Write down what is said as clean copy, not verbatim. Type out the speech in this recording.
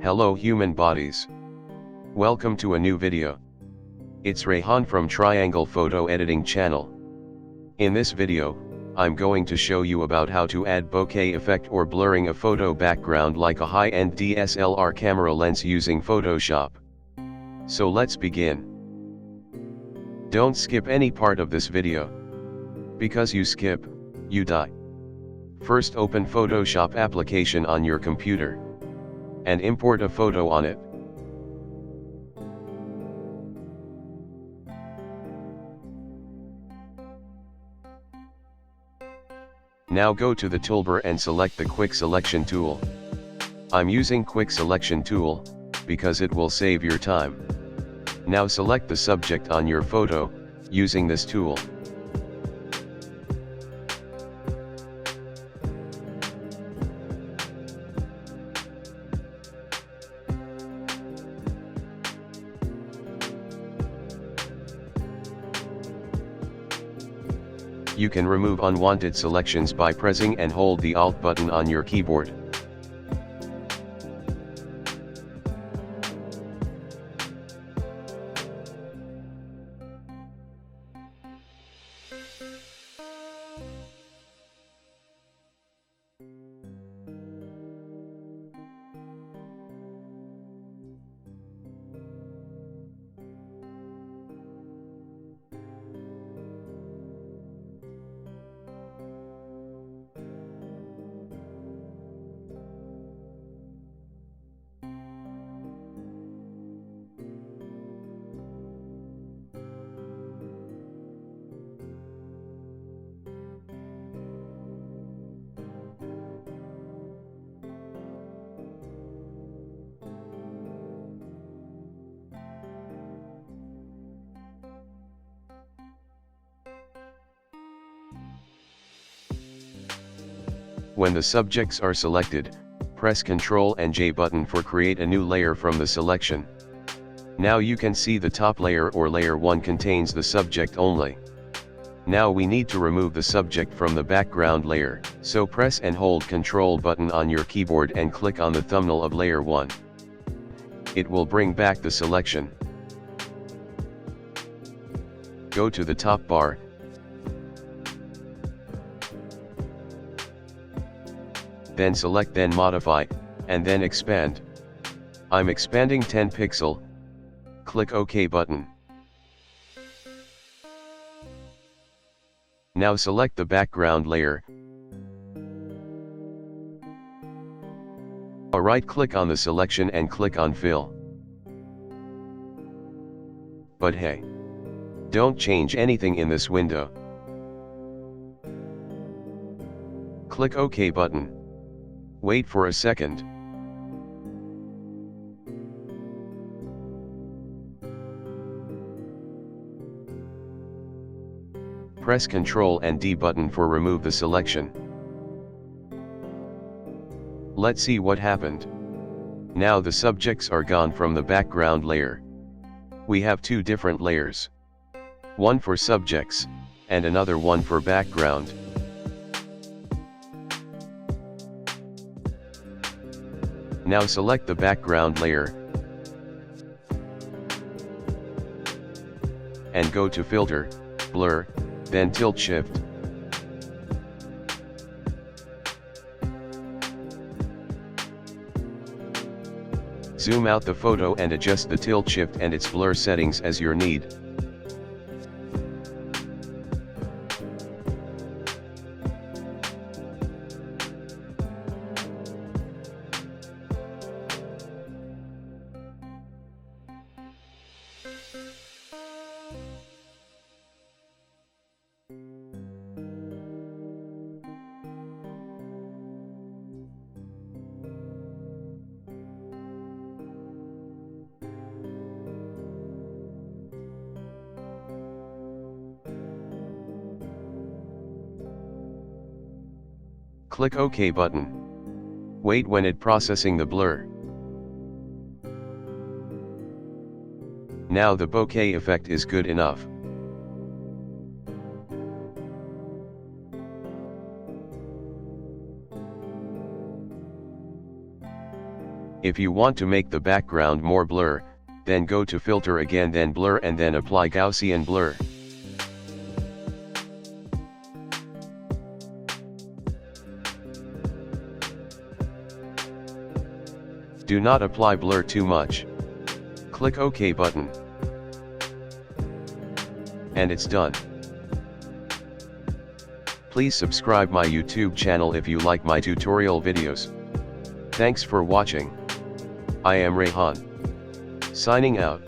Hello human bodies. Welcome to a new video. It's Rayhan from Triangle Photo Editing channel. In this video, I'm going to show you about how to add bokeh effect or blurring a photo background like a high-end DSLR camera lens using Photoshop. So let's begin. Don't skip any part of this video. Because you skip, you die. First open Photoshop application on your computer. And import a photo on it. Now go to the toolbar and select the Quick Selection tool. I'm using Quick Selection tool, because it will save your time. Now select the subject on your photo, using this tool. You can remove unwanted selections by pressing and hold the Alt button on your keyboard. When the subjects are selected, press Ctrl and J button for create a new layer from the selection. Now you can see the top layer or layer 1 contains the subject only. Now we need to remove the subject from the background layer, so press and hold Ctrl button on your keyboard and click on the thumbnail of layer 1. It will bring back the selection. Go to the top bar. Then select then modify, and then expand. I'm expanding 10 pixel. Click OK button. Now select the background layer. Right click on the selection and click on fill. But hey, don't change anything in this window. Click OK button. Wait for a second. Press Ctrl and D button for remove the selection. Let's see what happened. Now the subjects are gone from the background layer. We have two different layers. One for subjects, and another one for background. Now select the background layer and go to Filter, Blur, then Tilt Shift. Zoom out the photo and adjust the tilt shift and its blur settings as your need. Click OK button. Wait when it processing the blur. Now the bokeh effect is good enough. If you want to make the background more blur, then go to filter again, then blur, and then apply Gaussian blur. Do not apply blur too much. Click OK button. And it's done. Please subscribe my YouTube channel if you like my tutorial videos. Thanks for watching. I am Rayhan. Signing out.